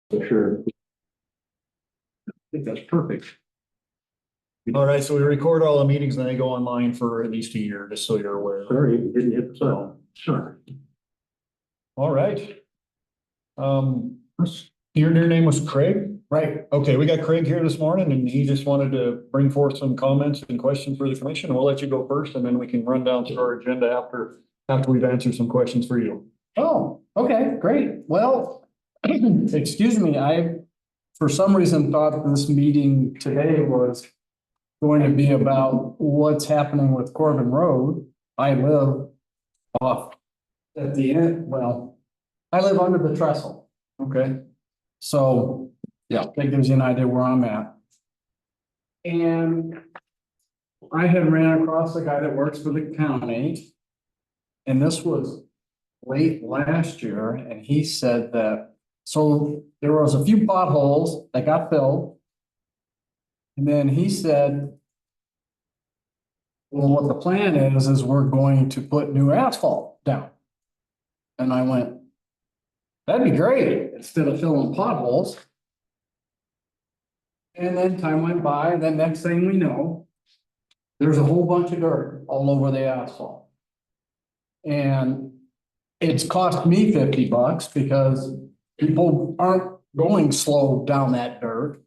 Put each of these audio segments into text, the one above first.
For sure. I think that's perfect. All right, so we record all the meetings and they go online for at least a year, just so you're aware. Sorry, didn't hit the So, button. Sure. all right. Your name was Craig? Right. Okay, we got Craig here this morning and he just wanted to bring forth some comments and questions for the commission. We'll let you go first and then we can run down through our agenda after we've answered some questions for you. Oh, okay, great. Well, excuse me, I, for some reason, thought this meeting today was going to be about what's happening with Corbin Road. I live off at the end, well, I live under the trestle. Okay. So, yeah, that gives you an idea where I'm at. And I had ran across a guy that works for the county. And this was late last year, and he said that, so there was a few potholes that got filled. And then he said, well, what the plan is we're going to put new asphalt down. And I went, that'd be great, instead of filling potholes. And then time went by, and then next thing we know, there's a whole bunch of dirt all over the asphalt. And it's cost me $50 because people aren't going slow down that dirt,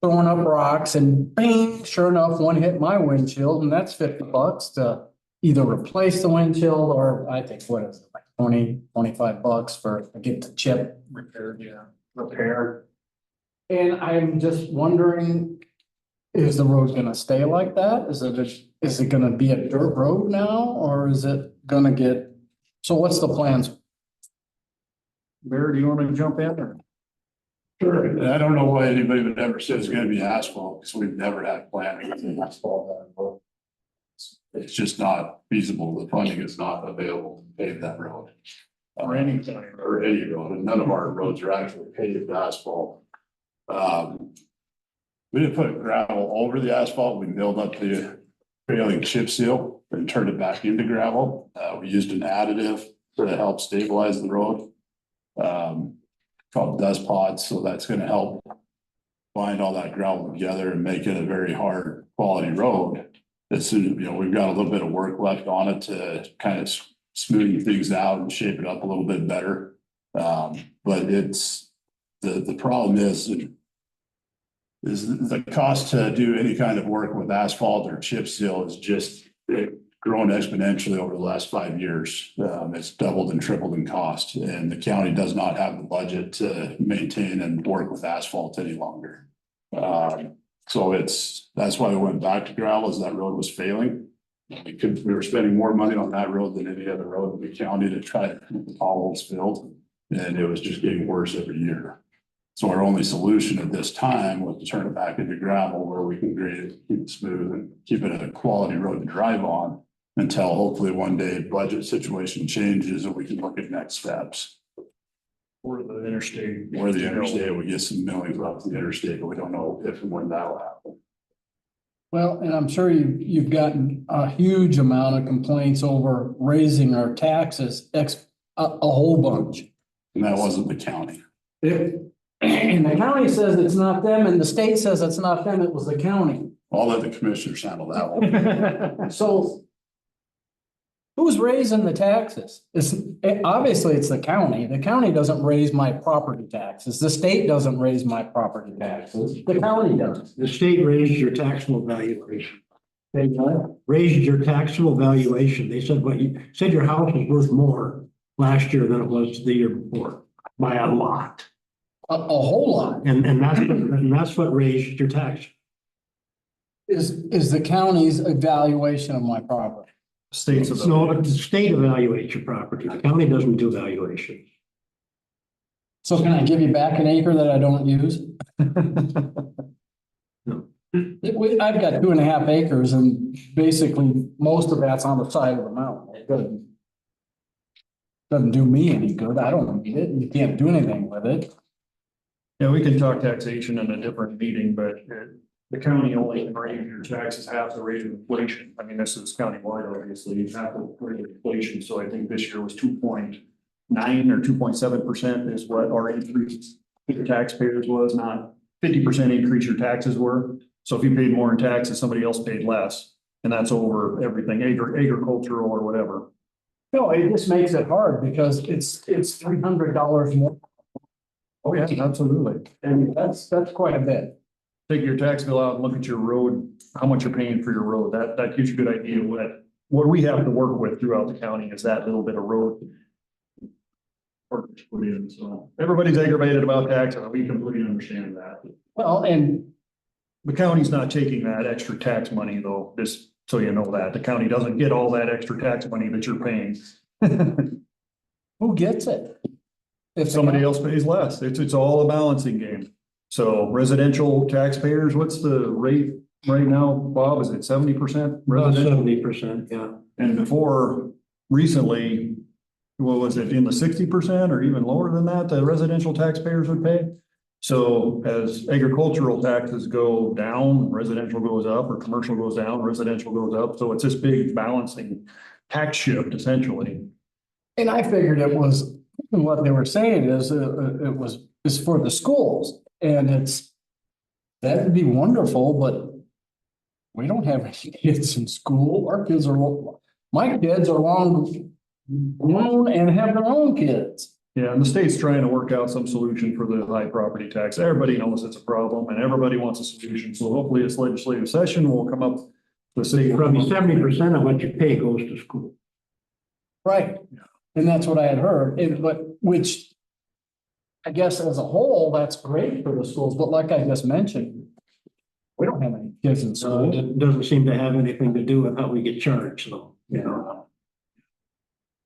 throwing up rocks, and bang, sure enough, one hit my windshield, and that's $50 to either replace the windshield or I think, what is it, like 20, $25 for get the chip repaired, repaired. And I'm just wondering, is the road gonna stay like that? Is it gonna be a dirt road now, or is it gonna get, so what's the plans? Bear, do you want me to jump in or? Sure, I don't know why anybody would ever say it's gonna be asphalt, because we've never had planning for asphalt. It's just not feasible, the funding is not available to pave that road. Or anything. Or any road, and none of our roads are actually paved asphalt. We didn't put gravel over the asphalt, we built up the failing chip seal and turned it back into gravel. We used an additive to help stabilize the road. Called dust pods, so that's gonna help bind all that gravel together and make it a very hard quality road. As soon as, we've got a little bit of work left on it to kind of smooth things out and shape it up a little bit better. But it's, the problem is the cost to do any kind of work with asphalt or chip seal is just grown exponentially over the last 5 years. It's doubled and tripled in cost, and the county does not have the budget to maintain and work with asphalt any longer. So that's why we went back to gravel, as that road was failing. We were spending more money on that road than any other road in the county to try to keep the potholes filled, and it was just getting worse every year. So our only solution at this time was to turn it back into gravel where we can grade it, keep it smooth, and keep it a quality road to drive on until hopefully one day budget situation changes and we can look at next steps. Or the interstate. Where the interstate, we get some millings off the interstate, but we don't know if and when that'll happen. Well, and I'm sure you've gotten a huge amount of complaints over raising our taxes a whole bunch. And that wasn't the county. And the county says it's not them, and the state says it's not them, it was the county. I'll let the commissioners handle that one. So who's raising the taxes? Obviously it's the county. The county doesn't raise my property taxes. The state doesn't raise my property taxes. The county does. The state raised your taxable valuation. They what? Raised your taxable valuation. They said said your house was worth more last year than it was the year before by a lot. A whole lot. And that's what raised your tax. Is the county's evaluation of my property. States of No, but the state evaluates your property. The county doesn't do valuation. So can I give you back an acre that I don't use? No. I've got 2.5 acres and basically most of that's on the side of the mountain. It doesn't do me any good. I don't need it. You can't do anything with it. Yeah, we can talk taxation in a different meeting, but the county only can raise your taxes half the rate of inflation. I mean, this is countywide, obviously, half the rate of inflation. So I think this year was 2.9 or 2.7% is what our increase the taxpayers was, not 50% increase your taxes were. So if you paid more in taxes, somebody else paid less. And that's over everything, agricultural or whatever. No, it just makes it hard because it's $300 more. Oh, yeah, absolutely. And that's quite a bit. Take your tax bill out and look at your road, how much you're paying for your road. That gives you a good idea what we have to work with throughout the county is that little bit of road. Put in. So everybody's aggravated about taxes. We completely understand that. Well, and The county's not taking that extra tax money though, just so you know that. The county doesn't get all that extra tax money that you're paying. who gets it? If Somebody else pays less. It's all a balancing game. So residential taxpayers, what's the rate right now, Bob? Is it 70% About residential? 70%, yeah. And before, recently, what was it, in the 60% or even lower than that, the residential taxpayers would pay? So as agricultural taxes go down, residential goes up, or commercial goes down, residential goes up. So it's this big balancing tax shift essentially. And I figured it was, what they were saying is, it's for the schools, and that'd be wonderful, but we don't have any kids in school. My kids are long grown and have their own kids. Yeah, and the state's trying to work out some solution for the high property tax. Everybody knows it's a problem and everybody wants a solution. So hopefully this legislative session will come up. The city Probably 70% of what you pay goes to school. Right. And that's what I had heard, which I guess as a whole, that's great for the schools, but like I just mentioned, we don't have any kids in So school. it doesn't seem to have anything to do with how we get charged, though. You know.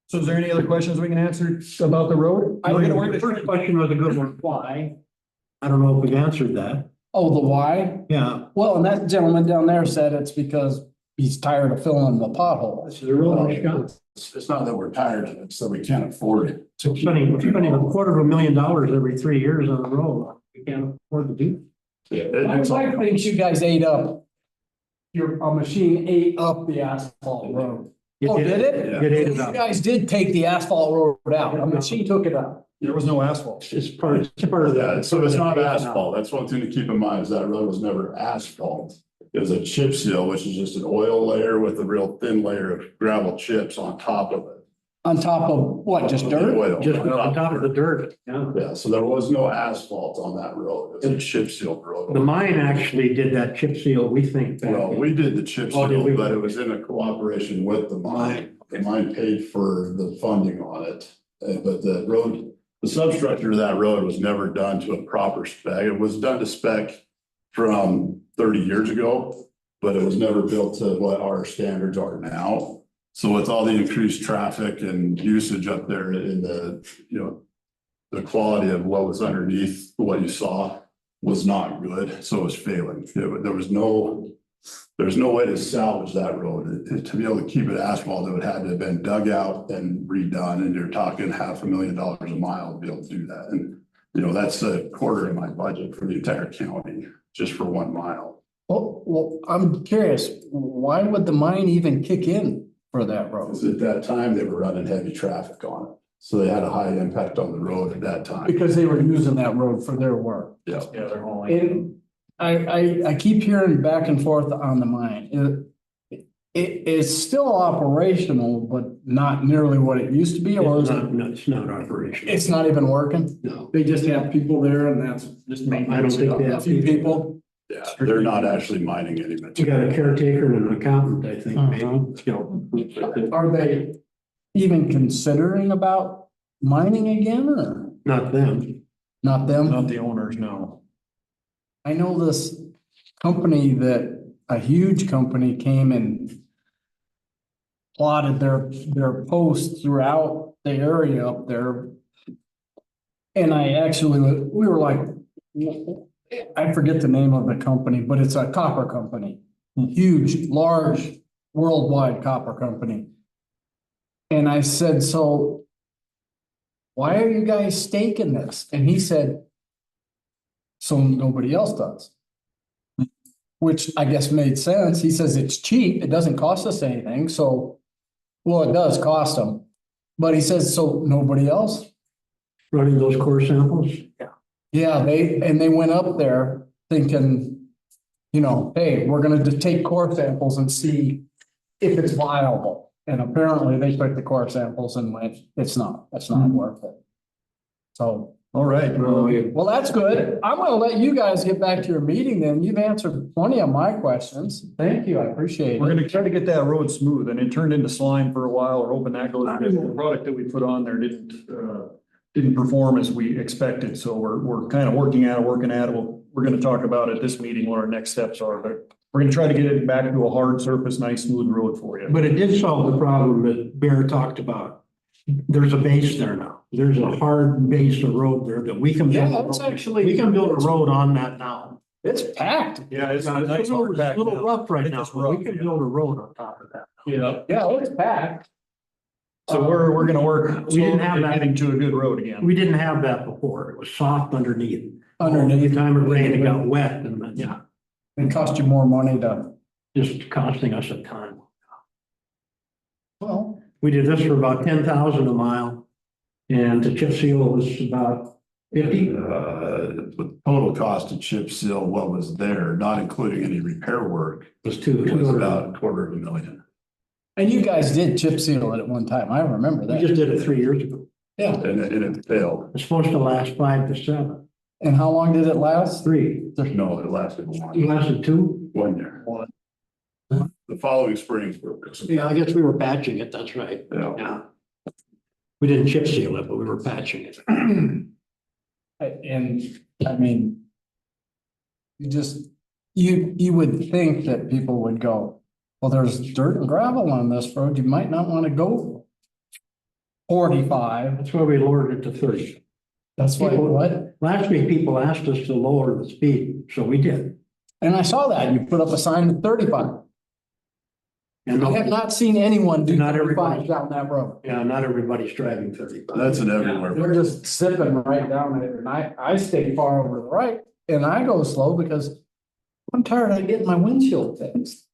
So is there any other questions we can answer about the road? The first question was a good one. Why? I don't know if we've answered that. Oh, the why? Yeah. Well, and that gentleman down there said it's because he's tired of filling the potholes. This is a real nice job. It's not that we're tired of it, so we can't afford it. Spending $250,000 every 3 years on the road. We can't afford to do. My wife thinks you guys ate up, a machine ate up the asphalt road. Oh, did it? Yeah. It ate it You up. guys did take the asphalt road out. A machine took it out. There was no asphalt. It's part of Yeah, that. so it's not asphalt. That's one thing to keep in mind is that road was never asphalt. It was a chip seal, which is just an oil layer with a real thin layer of gravel chips on top of it. On top of what, just dirt? Oil. Just on top of the dirt. Yeah. Yeah, so there was no asphalt on that road. It was a chip seal road. The mine actually did that chip seal, we think. back Well, in- we did the chip Oh, did we? seal, but it was in a cooperation with the mine. The mine paid for the funding on it. But the road, the substructure of that road was never done to a proper spec. It was done to spec from 30 years ago, but it was never built to what our standards are now. So with all the increased traffic and usage up there in the, the quality of what was underneath, what you saw was not good, so it was failing. There's no way to salvage that road. To be able to keep it asphalt, it would have to have been dug out and redone, and you're talking $500,000 a mile to be able to do that. And, that's a quarter of my budget for the entire county, just for 1 mile. Well, I'm curious, why would the mine even kick in for that road? Because at that time, they were running heavy traffic on it. So they had a high impact on the road at that time. Because they were using that road for their work. Yeah. Yeah, they're hauling. And I keep hearing back and forth on the mine. It's still operational, but not nearly what it used to be, or is It's it? not, no, it's not operational. It's not even working? No. They just have people there and that's Just I don't maintenance. think they a have few people? Yeah, they're not actually mining any You got material. a caretaker and an accountant, I think, maybe. Are they even considering about mining again or Not them. not them? Not the owners, no. I know this company a huge company came and plotted their posts throughout the area up there. And we were like, I forget the name of the company, but it's a copper company, huge, large, worldwide copper company. And I said, so why are you guys staking this? And he said, so nobody else does. Which I guess made sense. He says it's cheap. It doesn't cost us anything. So, well, it does cost them. But he says, so nobody else? Running those core samples. Yeah. Yeah, they went up there thinking, you know, hey, we're gonna just take core samples and see if it's viable. And apparently they took the core samples and went, it's not worth it. So, All right, well, well, that's good. I'm gonna let you guys get back to your meeting then. You've answered plenty of my questions. Thank you, I appreciate we're it. gonna try to get that road smooth, and it turned into slime for a while. We're hoping that goes. The product that we put on there didn't perform as we expected, so we're kind of working at it. We're gonna talk about it this meeting, what our next steps are, but we're gonna try to get it back to a hard surface, nice smooth road for you. But it did solve the problem that Bear talked about. There's a base there now. There's a hard base of road there that we can build. Yeah, it's actually. We can build a road on that now. It's packed. Yeah, it's It's nice a hard back little now. rough right It now, is but rough, we can yeah. build a road on top of that. Yeah, it's packed. So we're gonna work. We didn't have slowly that. Getting to a good road again. We didn't have that before. It was soft underneath. Underneath. The time of rain, it got wet and then, yeah, It cost you more money to, just costing us a ton. well, We did this for about 10,000 a mile. And the chip seal was about 50. The total cost of chip seal, what was there, not including any repair work, Was was 200. about $250,000. and you guys did chip seal it at one time. I remember We that. just did it 3 years ago. Yeah. And it failed. It's supposed to last 5 to 7. And how long did it last? 3. No, it lasted It lasted 2. 1 year. The following spring. Yeah, I guess we were patching it. That's right. Yeah. Yeah. We didn't chip seal it, but we were patching it. And I mean, you would think that people would go, well, there's dirt and gravel on this road. You might not want to go 45. That's why we lowered it to 30. That's why, what? Last week, people asked us to lower the speed, so we did. And I saw that. You put up a sign at 35. And I have not seen anyone do Not 35 everybody. down that road. Yeah, not everybody's driving 35. That's an everywhere. They're just zipping right down it, and I stay far over the right, and I go slow because I'm tired of getting my windshield fixed.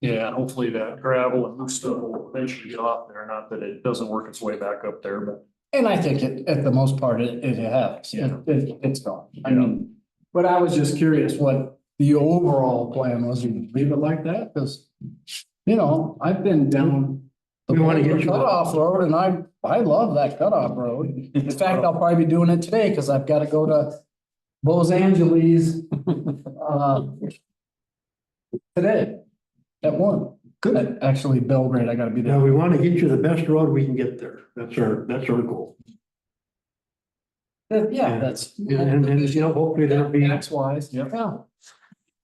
Yeah, hopefully that gravel and loose stuff will eventually get off there, not that it doesn't work its way back up there, but. And I think at the most part, it has. Yeah. It's gone. I mean, but I was just curious what the overall plan was. You leave it like that? Because, you know, I've been down the We wanna get you- cutoff road, and I love that cutoff road. In fact, I'll probably be doing it today because I've got to go to Los Angeles today at 1. Good. Actually, Belgrade, I gotta be Now, there. we want to get you the best road we can get there. That's our goal. Yeah, that's. And, you know, hopefully there'll be. Tax wise. Yep. Yeah. All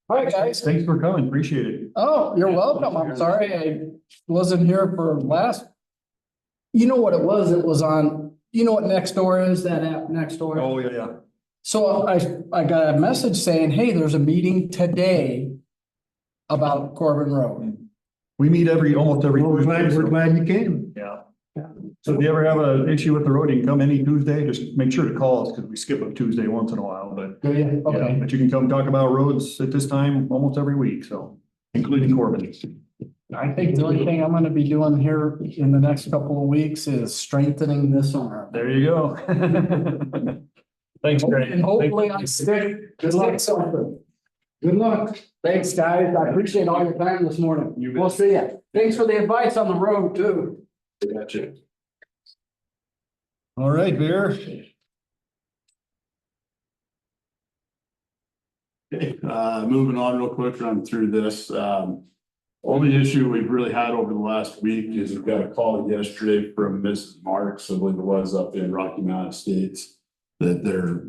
right, guys. Thanks for coming, appreciate it. Oh, you're welcome. I'm sorry I wasn't here for last. You know what it was? It was on, you know what Nextdoor is, that app Nextdoor? Oh, yeah. So I got a message saying, hey, there's a meeting today about Corbin Road. We meet almost every. Well, we're Tuesday, so- glad you came. Yeah. So if you ever have an issue with the road, you can come any Tuesday, just make sure to call us, because we skip a Tuesday once in a while, but. Do you? Yeah, Okay. but you can come talk about roads at this time almost every week, so, including Corbin. I think the only thing I'm gonna be doing here in the next couple of weeks is strengthening this arm. There you go. Thanks, Greg. And hopefully I stick. Good luck. Good luck. Thanks, guys. I appreciate all your time this morning. We'll see ya. Thanks for the advice on the road too. Gotcha. All right, Bear. Okay, moving on real quick, run through this. Only issue we've really had over the last week is we got a call yesterday from Mrs. Marks, I believe it was up in Rocky Mountain Estates, that they're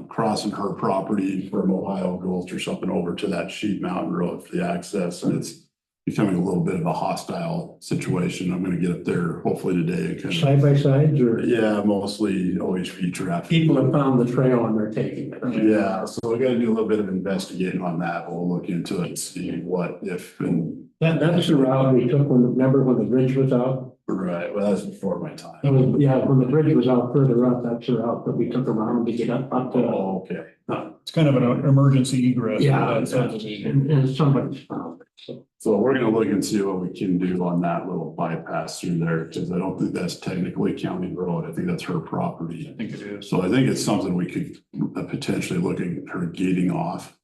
crossing her property from Ohio Gulch or something over to that Sheep Mountain Road for the access, and it's becoming a little bit of a hostile situation. I'm gonna get up there hopefully today and kind of, Side by sides or yeah, mostly OHV traffic. people have found the trail and they're taking it. Yeah, so we gotta do a little bit of investigating on that. We'll look into it and see what, if, and, That's the route we took remember when the bridge was out? right, well, that's before my time. It was, yeah, when the bridge was out further up, that's the route that we took around to get up to. Oh, okay. It's kind of an emergency egress. Yeah, That's- and somebody's found it. So we're gonna look and see what we can do on that little bypass through there, because I don't think that's technically county road. I think that's her property. I think it is. So I think it's something we could potentially look at her gating off.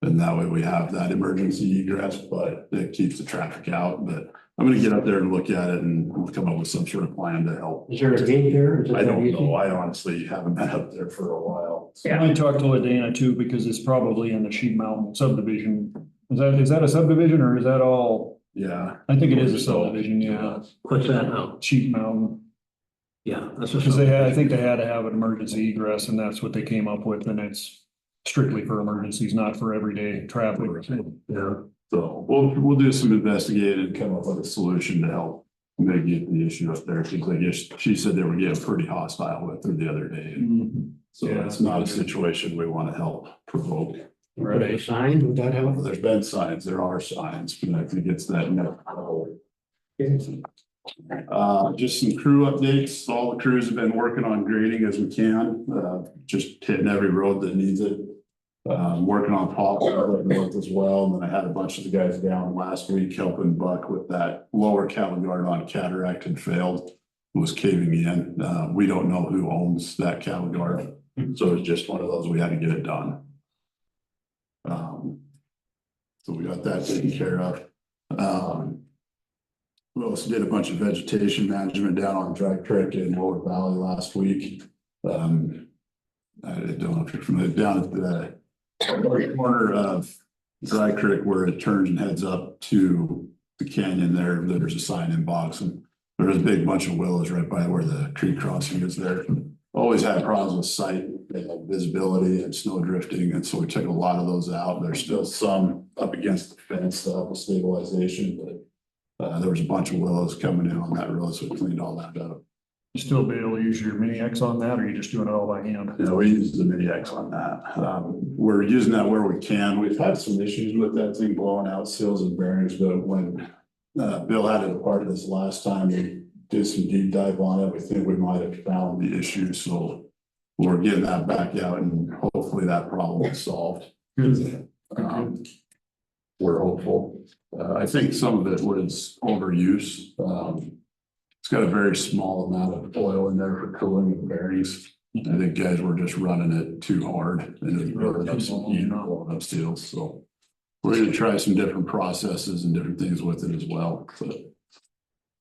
And that way we have that emergency egress, but it keeps the traffic out. But I'm gonna get up there and look at it and we'll come up with some sort of plan to help. Is there a gate there? Is it I don't that easy? know. I honestly haven't been up there for a while. I talked to Ladana too, because it's probably in the Sheep Mountain subdivision. Is that a subdivision or is that all? Yeah. I think it is a subdivision, yeah. What's that now? Sheep Mountain. Yeah, that's a. Because I think they had to have an emergency egress and that's what they came up with, and it's strictly for emergencies, not for everyday traffic. Yeah. So we'll do some investigating and come up with a solution to help mitigate the issue up there. Because I guess she said they were getting pretty hostile with her the other day. Mhm. So that's not a situation we want to help provoke. Put a sign, would that help? There's been signs, there are signs, but I think it's that. Just some crew updates. All the crews have been working on grading as we can, just hitting every road that needs it. Working on Poplar up north as well. And then I had a bunch of the guys down last week helping Buck with that lower cattle guard on Cataract had failed, was caving in. We don't know who owns that cattle guard. So it's just one of those, we had to get it done. So we got that taken care of. We also did a bunch of vegetation management down on Dry Creek in Lower Valley last week. I don't know if you're familiar, down at the corner of Dry Creek where it turns and heads up to the canyon there, there's a sign in box, and there's a big bunch of willows right by where the creek crossing is there. Always had problems with sight, visibility and snow drifting, and so we took a lot of those out. There's still some up against the fence to help with stabilization, but there was a bunch of willows coming in on that road, so we cleaned all that up. You still be able to use your mini X on that, or are you just doing it all by hand? Yeah, we use the mini X on that. We're using that where we can. We've had some issues with that thing blowing out seals and bearings, but when Bill had it a part of this last time, we did some deep dive on it. We think we might have found the issue, so we're getting that back out and hopefully that problem is solved. We're hopeful. I think some of it was overuse. It's got a very small amount of oil in there for cooling and bearings. I think guys were just running it too hard and it really up some heat and blowing up seals. So we're gonna try some different processes and different things with it as well.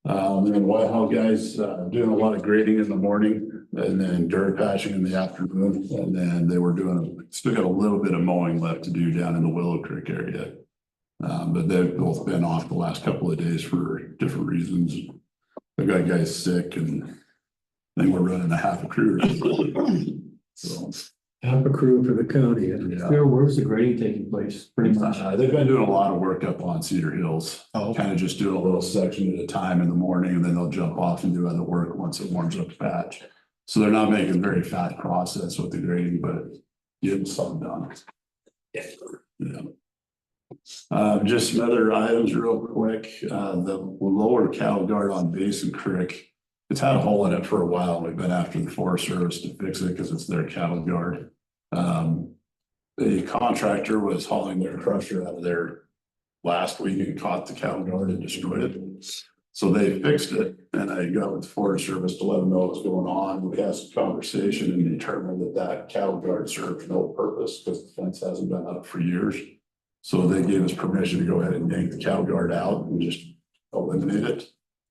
And then Whitehall guys doing a lot of grading in the morning and then dirt patching in the afternoon. And then they were still got a little bit of mowing left to do down in the Willow Creek area. But they've both been off the last couple of days for different reasons. They've got guys sick and I think we're running a half a crew. So Half a crew for the county. Yeah. Where's the grading taking place? Pretty much. they've been doing a lot of work up on Cedar Hills. Oh. Kind of just doing a little section at a time in the morning and then they'll jump off and do other work once it warms up the patch. So they're not making very fast process with the grading, but getting some done. Yeah. Just some other items real quick. The lower cattle guard on Basin Creek, it's had a hole in it for a while. We've been after the Forest Service to fix it because it's their cattle guard. The contractor was hauling their crusher out of there last week and caught the cattle guard and destroyed it. So they fixed it and I got with the Forest Service to let them know what's going on. We had some conversation and determined that that cattle guard served no purpose because the fence hasn't been up for years. So they gave us permission to go ahead and yank the cattle guard out and just eliminate it.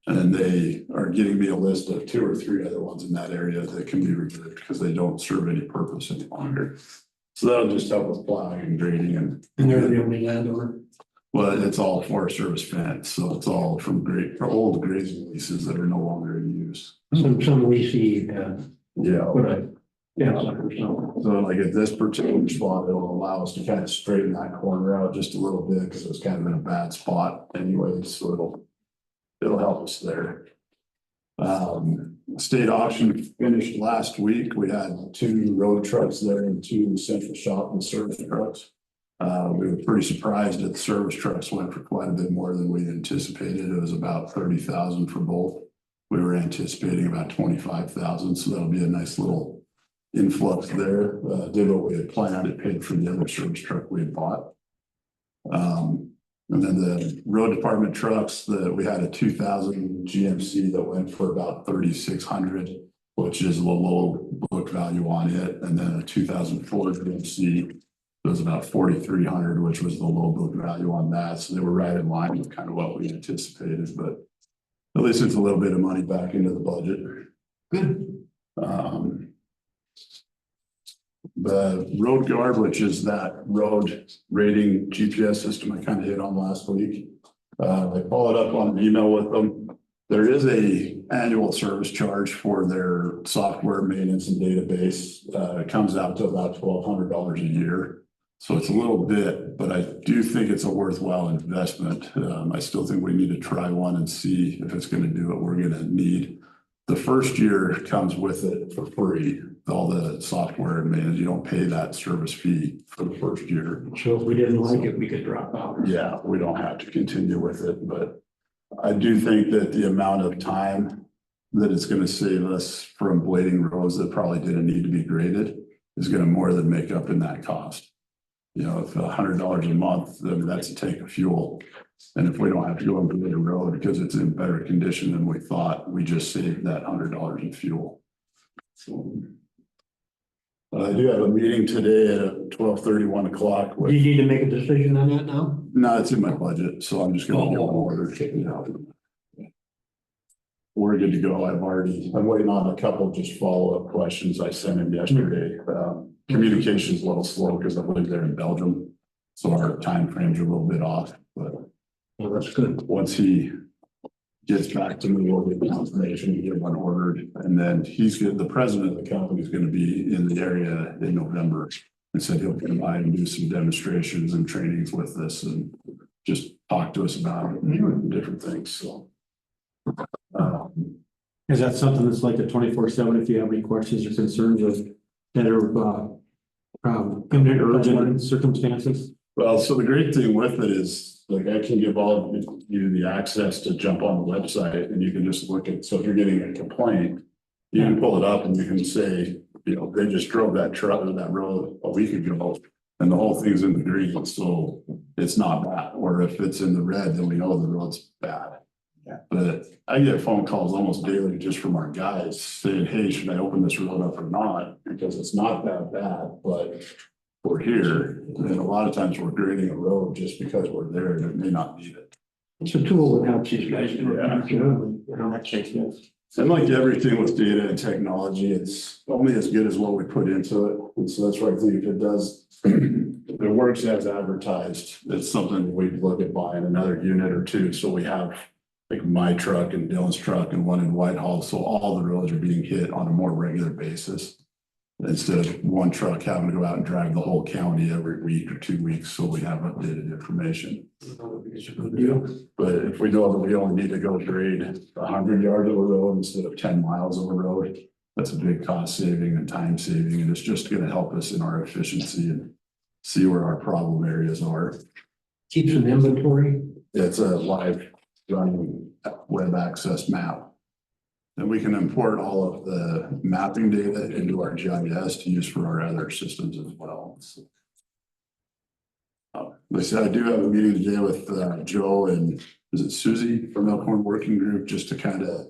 And then they are getting me a list of 2 or 3 other ones in that area that can be removed because they don't serve any purpose any longer. So that'll just help with plowing and grading and they're the only landowner. well, it's all Forest Service fence, so it's all from old grazing leases that are no longer in use. Some leasy, Yeah. what I, yeah, like or something. So like at this particular spot, it'll allow us to kind of straighten that corner out just a little bit because it was kind of in a bad spot anyway, so it'll help us there. State auction finished last week. We had 2 road trucks there and 2 central shop and service trucks. We were pretty surprised that the service trucks went for quite a bit more than we anticipated. It was about 30,000 for both. We were anticipating about 25,000, so that'll be a nice little influx there. Did what we had planned. It paid for the other service truck we had bought. And then the road department trucks, we had a 2000 GMC that went for about 3,600, which is a low book value on it. And then a 2004 GMC was about 4,300, which was the low book value on that. So they were right in line with kind of what we anticipated, but at least it's a little bit of money back into the budget. Good. The road guard, which is that road rating GPS system I kind of hit on last week. I followed up on an email with them. There is a annual service charge for their software maintenance and database. It comes out to about $1,200 a year. So it's a little bit, but I do think it's a worthwhile investment. I still think we need to try one and see if it's going to do what we're going to need. The first year comes with it for free, all the software and maintenance. You don't pay that service fee for the first year. So if we didn't like it, we could drop out. Yeah, we don't have to continue with it, but I do think that the amount of time that it's going to save us from blading roads that probably didn't need to be graded is going to more than make up in that cost. You know, if $100 a month, then that's a tank of fuel. And if we don't have to go and blade a road because it's in better condition than we thought, we just saved that $100 in fuel. So I do have a meeting today at 12:30, 1 o'clock. Do you need to make a decision on that now? No, it's in my budget, so I'm just gonna get one order, check it out. We're good to go. I'm waiting on a couple just follow-up questions I sent him yesterday. Communication is a little slow because I believe they're in Belgium. So our time frames are a little bit off, but Well, that's good. once he gets back to me, we'll get the information, get one ordered. And then the president of the company is going to be in the area in November. And said he'll come by and do some demonstrations and trainings with us and just talk to us about it and different things, so. Is that something that's like a 24/7 if you have any questions or concerns that are imminent or urgent circumstances? Well, so the great thing with it is, like, I can give all of you the access to jump on the website and you can just look at, so if you're getting a complaint, you can pull it up and you can say, you know, they just drove that truck or that road a week ago and the whole thing's in the green, so it's not bad. Or if it's in the red, then we know the road's bad. Yeah. But I get phone calls almost daily just from our guys saying, hey, should I open this road up or not? Because it's not that bad, but we're here. And a lot of times we're grading a road just because we're there and it may not need it. It's a tool that helps these guys do it. Yeah. You know, that makes sense. And like everything with data and technology, it's only as good as what we put into it. And so that's why I think if it does, if it works as advertised, it's something we look at buying another unit or two. So we have like my truck and Dylan's truck and one in Whitehall. So all the roads are being hit on a more regular basis. Instead of one truck having to go out and drive the whole county every week or 2 weeks. So we have updated information. But if we know that we only need to go grade 100 yards of a road instead of 10 miles of a road, that's a big cost saving and time saving. And it's just going to help us in our efficiency and see where our problem areas are. Keeps an inventory. It's a live running web access map. And we can import all of the mapping data into our GIS to use for our other systems as well. So, like I said, I do have a meeting today with Joe and is it Susie from Elkhorn Working Group, just to kind of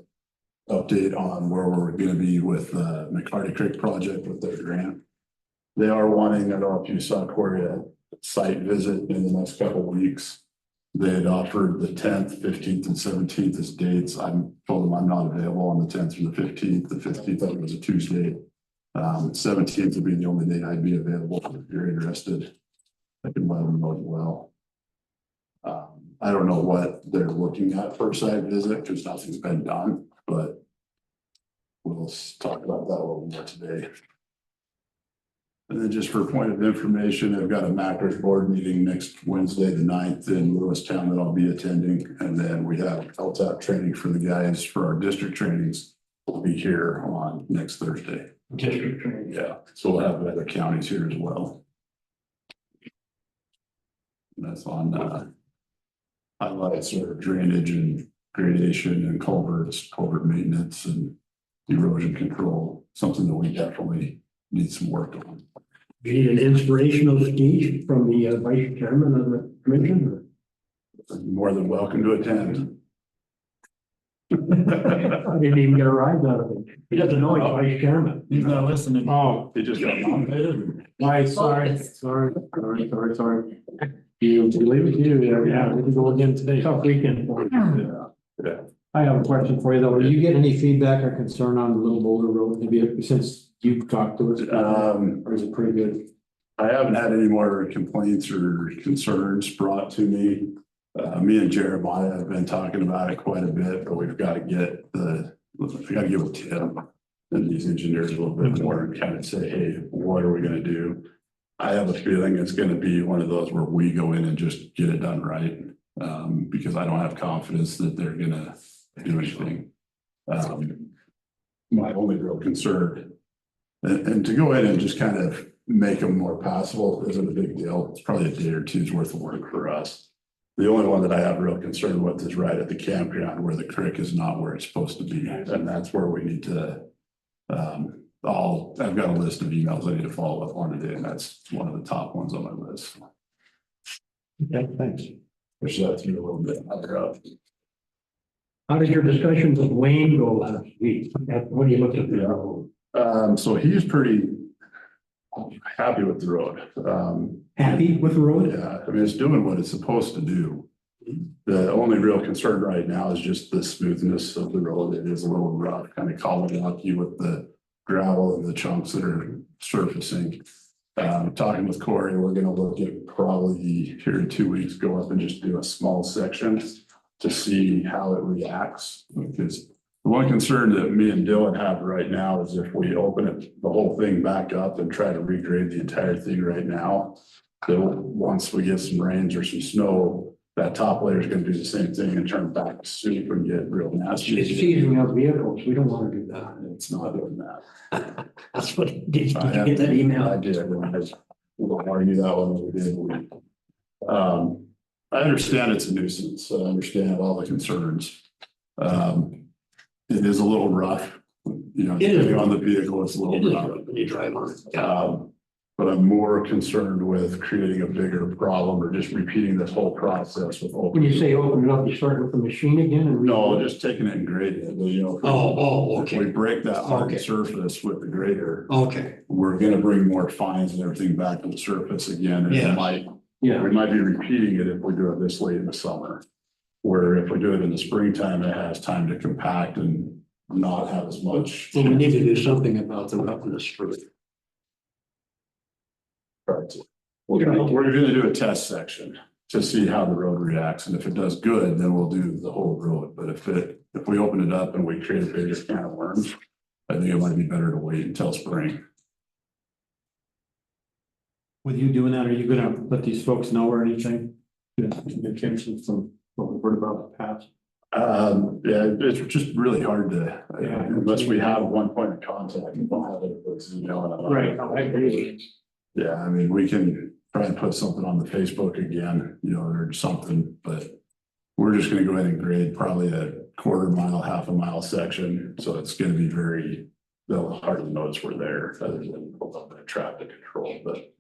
update on where we're going to be with McCarty Creek project with their grant. They are wanting, I don't know if you saw Corey, a site visit in the next couple of weeks. They had offered the 10th, 15th, and 17th as dates. I told them I'm not available on the 10th or the 15th. The 15th, I think, was a Tuesday. 17th would be the only date I'd be available if you're interested. I can let them know as well. I don't know what they're looking at for a site visit because nothing's been done, but we'll talk about that a little more today. And then just for point of information, I've got a macros board meeting next Wednesday, the 9th in Lewistown that I'll be attending. And then we have LTAP training for the guys for our district trainings. We'll be here on next Thursday. District training. Yeah, so we'll have other counties here as well. And that's on highlights or drainage and gradation and culverts, culvert maintenance and erosion control, something that we definitely need some work on. You need an inspirational speech from the vice chairman of the commission? more than welcome to attend. I didn't even get a rise out of it. He doesn't know he's vice chairman. He's not listening. Oh, He just got nominated. sorry. You leave it to you, yeah, we can go again today. Tough weekend. For you. Yeah. I have a question for you though. Are you getting any feedback or concern on Little Boulder Road, maybe since you've talked to us? Or is it pretty good? I haven't had any more complaints or concerns brought to me. Me and Jeremiah have been talking about it quite a bit, but we've got to get with Tim and these engineers a little bit more and kind of say, hey, what are we gonna do? I have a feeling it's gonna be one of those where we go in and just get it done right. Because I don't have confidence that they're gonna do anything. My only real concern, and to go in and just kind of make them more passable isn't a big deal. It's probably a day or two's worth of work for us. The only one that I have real concern with is right at the campground where the creek is not where it's supposed to be. And that's where we need to, I've got a list of emails I need to follow up on today, and that's one of the top ones on my list. Okay, thanks. Push that through a little bit higher up. How did your discussions with Wayne go last week? What do you look at the road? So he's pretty happy with the road. Happy with the road? Yeah, I mean, it's doing what it's supposed to do. The only real concern right now is just the smoothness of the road. It is a little rough, kind of calling out you with the gravel and the chunks that are surfacing. Talking with Corey, we're gonna look at probably here in 2 weeks, go up and just do a small section to see how it reacts. Because the one concern that me and Dylan have right now is if we open it, the whole thing back up and try to regrade the entire thing right now, that once we get some rains or some snow, that top layer is gonna do the same thing and turn back to soup and get real nasty. It's seizing up vehicles. We don't want to do that. It's not doing that. That's what, did you get that email? I did. We'll argue that one. We did. I understand it's a nuisance. I understand all the concerns. It is a little rough, you know, It is. depending on the vehicle, it's a little rough. When you drive on it. But I'm more concerned with creating a bigger problem or just repeating this whole process with. When you say open it up, you start with the machine again and. No, just taking it and grading it, you know. If we break that hard Okay. surface with the grader, Okay, we're gonna bring more fines and everything back to the surface again. And Yeah. we might be repeating it if we do it this late in the summer. Where if we do it in the springtime, it has time to compact and not have as much. well, we need to do something about the roughness for it. Right. We're gonna do a test section to see how the road reacts, and if it does good, then we'll do the whole road. But if we open it up and we create a bigger can of worms, I think it might be better to wait until spring. With you doing that, are you gonna let these folks know or anything? Indication from what we've heard about the past. Yeah, it's just really hard to, Yeah. unless we have one point of contact, we don't have it, it's, you know. Right, I agree. Yeah, I mean, we can try and put something on the Facebook again, you know, or something, but we're just gonna go ahead and grade probably a quarter mile, half a mile section. So it's gonna be they'll hardly notice we're there other than a little bit of traffic control, but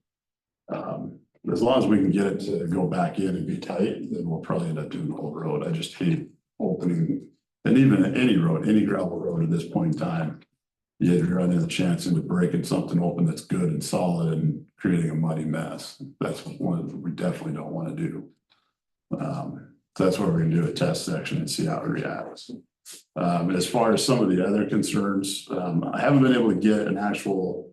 as long as we can get it to go back in and be tight, then we'll probably end up doing the whole road. I just hate opening, and even any road, any gravel road at this point in time, you run into the chance into breaking something open that's good and solid and creating a muddy mess. That's one that we definitely don't want to do. So that's why we're gonna do a test section and see how it reacts. As far as some of the other concerns, I haven't been able to get an actual.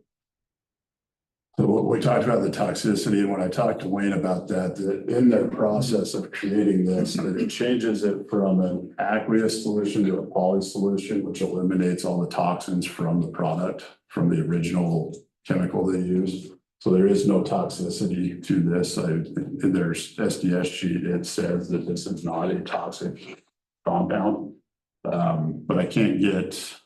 So we talked about the toxicity, and when I talked to Wayne about that in their process of creating this, that it changes it from an aqueous solution to a poly solution, which eliminates all the toxins from the product, from the original chemical they use. So there is no toxicity to this. In their SDS sheet, it says that this is not a toxic compound. But I can't get.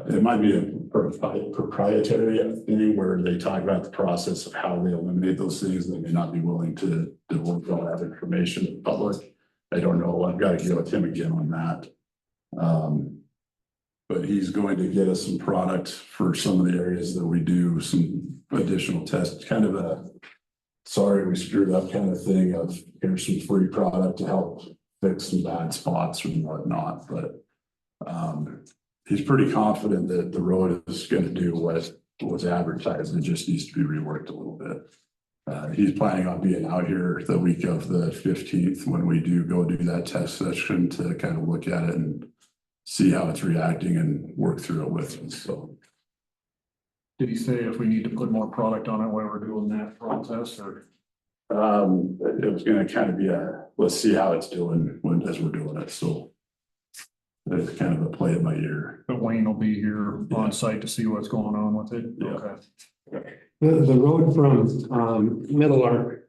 It might be a proprietary thing where they talk about the process of how they eliminate those things. They may not be willing to divulge all that information to the public. I don't know. I've got to get with him again on that. But he's going to get us some product for some of the areas that we do some additional tests, kind of sorry, we screwed up kind of thing of here's some free product to help fix some bad spots and whatnot, but he's pretty confident that the road is gonna do what was advertised. It just needs to be reworked a little bit. He's planning on being out here the week of the 15th when we do go do that test session to kind of look at it and see how it's reacting and work through it with us, so. Did he say if we need to put more product on it while we're doing that process, or? It was gonna kind of be let's see how it's doing as we're doing it, so. It's kind of a play it by ear. But Wayne will be here on site to see what's going on with it? Yeah. Okay. The road from, Middle Arc,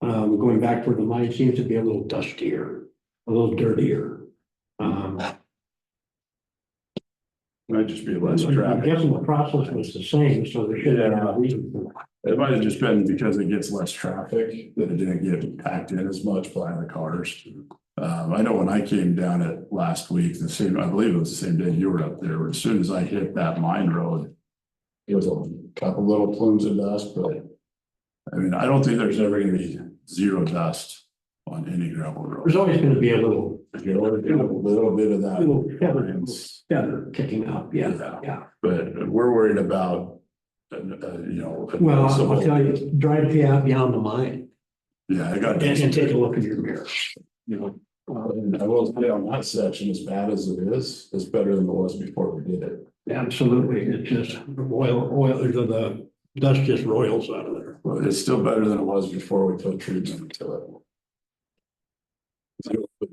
going back toward the mine seems to be a little dustier, a little dirtier. Might just be less I'm traffic. guessing the process was the same, so there should be no reason for that. It might have just been because it gets less traffic, that it didn't get packed in as much by the cars. I know when I came down it last week, I believe it was the same day you were up there, as soon as I hit that mine road, it was a couple little plumes of dust, but I mean, I don't think there's ever gonna be zero dust on any gravel road. There's always gonna be a little You're always gonna have a little bit of that. Little feather. variance. feather kicking up, yeah. But we're worried about, you know. Well, I'll tell you, drive beyond the mine Yeah, I got. and take a look in your mirror. You know, and I will say on that section, as bad as it is, it's better than it was before we did it. Absolutely, it's just oil, the dust just roils out of there. Well, it's still better than it was before we put treatment into it.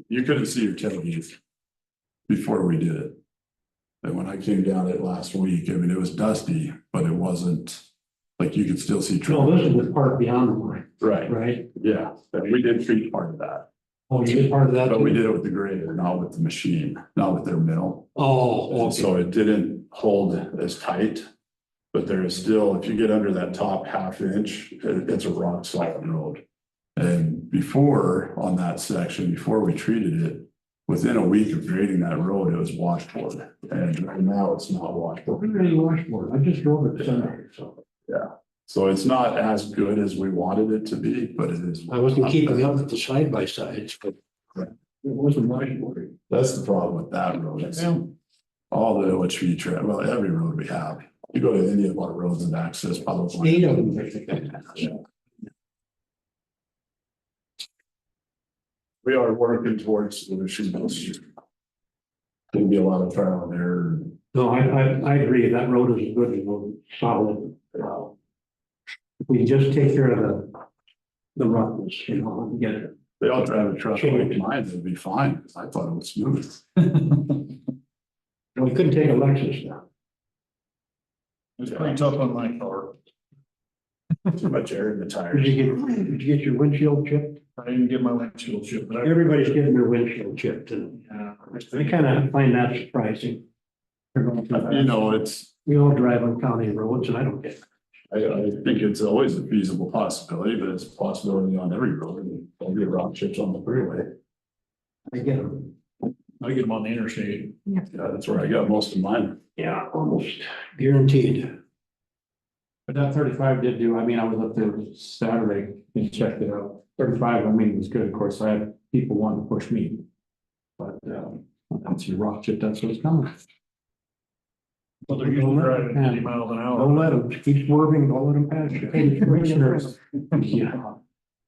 You couldn't see your tailgate before we did it. And when I came down it last week, I mean, it was dusty, but it wasn't like you could still see. No, this is the part beyond the mine, Right, right? yeah, and we did treat part of that, Oh, you did part of that? but we too? did it with the grader, not with the machine, not with their mill. Oh, okay. So it didn't hold as tight. But there is still, if you get under that top half inch, it's a rock solid road. And before, on that section, before we treated it, within a week of grading that road, it was washboard. And right now it's not washboard. We're ready to washboard. I just drove it Sunday, so. So it's not as good as we wanted it to be, but it is. I wasn't keeping up with the side by sides, but it wasn't washboard. That's the problem with that road. It's all the OHV well, every road we have. You go to any of our roads and access public. 8 of them, I think. We are working towards solutions. There'll be a lot of trial and error. No, I agree. That road is good and solid. If we just take care of the roughness, you know, and get it. They all drive a truck like mine, it'd be fine. I thought it was smooth. We couldn't take a Lexus now. It's pretty tough on my car. Too much air in the tires. Did you get your windshield chipped? I didn't get my windshield chipped, but Everybody's getting their windshield chipped, and I kind of find that surprising. You know, We all drive on county roads, and I don't get it. I think it's always a feasible possibility, but it's a possibility on every road. And there'll be rock chips on the freeway. I get them. I get them on the interstate. Yeah, that's where I got most of mine. Yeah, almost guaranteed. But that 35 did do, I mean, I was up there Saturday and checked it out. 35, I mean, it was good. Of course, I had people wanting to push me. But that's your rock chip, that's what's coming. But they're usually driving 50 miles an hour. Don't let them, keep swerving, don't let them pass you. Hey, commissioners, yeah,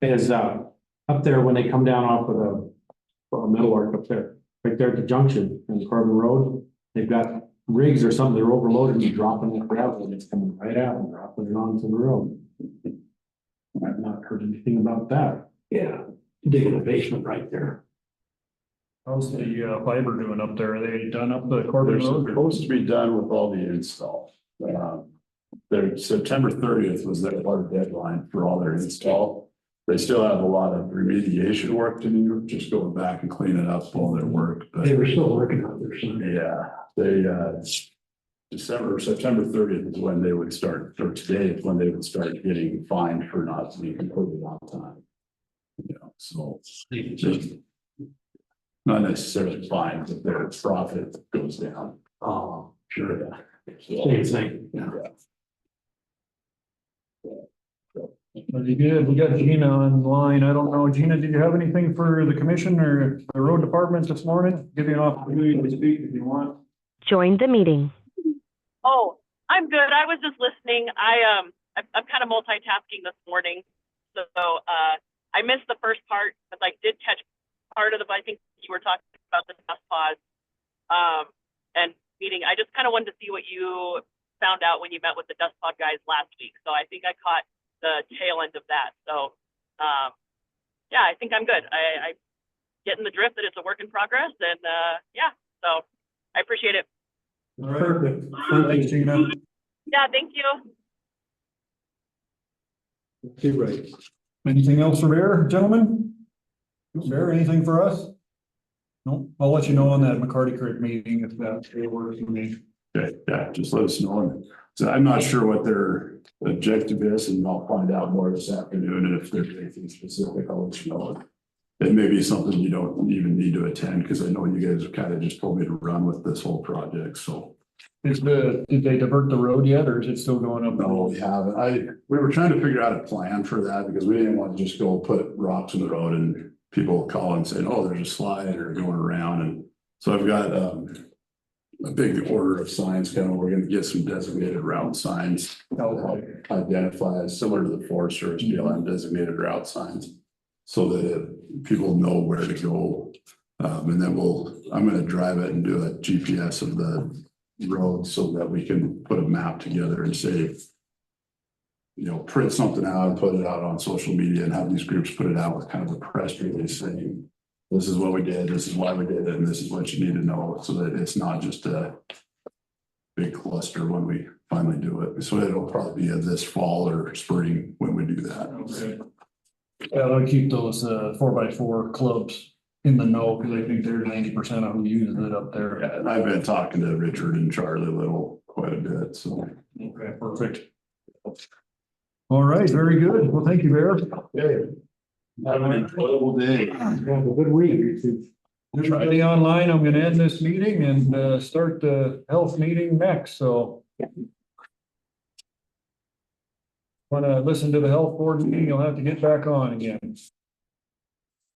is up there when they come down off of the middle arc up there, right there at the junction in Corbin Road, they've got rigs or something, they're overloaded and dropping that gravel and it's coming right out and dropping it onto the road. I've not heard anything about that. Yeah, digging a basement right there. How's the fiber doing up there? Are they done up the Corbin They're Road? supposed to be done with all the install. Their September 30th was their hard deadline for all their install. They still have a lot of remediation work to do, just going back and cleaning up all their work, but. They were still working on their Sunday. Yeah, they, September 30th is when they would start, or today is when they would start getting fined for not being completely on time. You know, so just not necessarily fined, but their profit goes down. Oh, Sure. same thing. Yeah. Very good. We got Gina online. I don't know, Gina, did you have anything for the commission or the road department this morning? Give you an opportunity to speak if you want. Joined the meeting. Oh, I'm good. I was just listening. I'm kind of multitasking this morning. So, I missed the first part, but I did catch part of I think you were talking about the dust pause, and meeting. I just kind of wanted to see what you found out when you met with the dust pod guys last week. So I think I caught the tail end of that. So, yeah, I think I'm good. I getting the drift that it's a work in progress, and yeah, so I appreciate it. Perfect. Thanks, Gina. Yeah, thank you. Okay, right. Anything else for Bear, gentlemen? Bear, anything for us? No, I'll let you know on that McCarty Creek meeting if that works for me. Okay, yeah, just let us know. And so I'm not sure what their objective is, and I'll find out more this afternoon. And if there's anything specific, I'll let you know. It may be something you don't even need to attend, because I know you guys have kind of just told me to run with this whole project, so. Did they divert the road yet, or is it still going up? No, we haven't. We were trying to figure out a plan for that, because we didn't want to just go put rocks in the road and people call and say, oh, there's a slide or going around. And so I've got a big order of signs coming. We're gonna get some designated route signs. That'll help identify, as similar to the Forest Service BLM designated route signs, so that people know where to go. And then I'm gonna drive it and do a GPS of the road so that we can put a map together and say, you know, print something out and put it out on social media and have these groups put it out with kind of a press release saying, this is what we did, this is why we did it, and this is what you need to know, so that it's not just a big cluster when we finally do it. So it'll probably be this fall or spring when we do that. Okay. Yeah, I'll keep those 4x4 clubs in the know, because I think they're 90% of who uses it up there. Yeah, and I've been talking to Richard and Charlie Little quite a bit, so. Okay, perfect. All right, very good. Well, thank you, Bear. Hey, have an incredible day. Have a good week. Friday online, I'm gonna end this meeting and start the health meeting next, so. Want to listen to the health board meeting, you'll have to get back on again.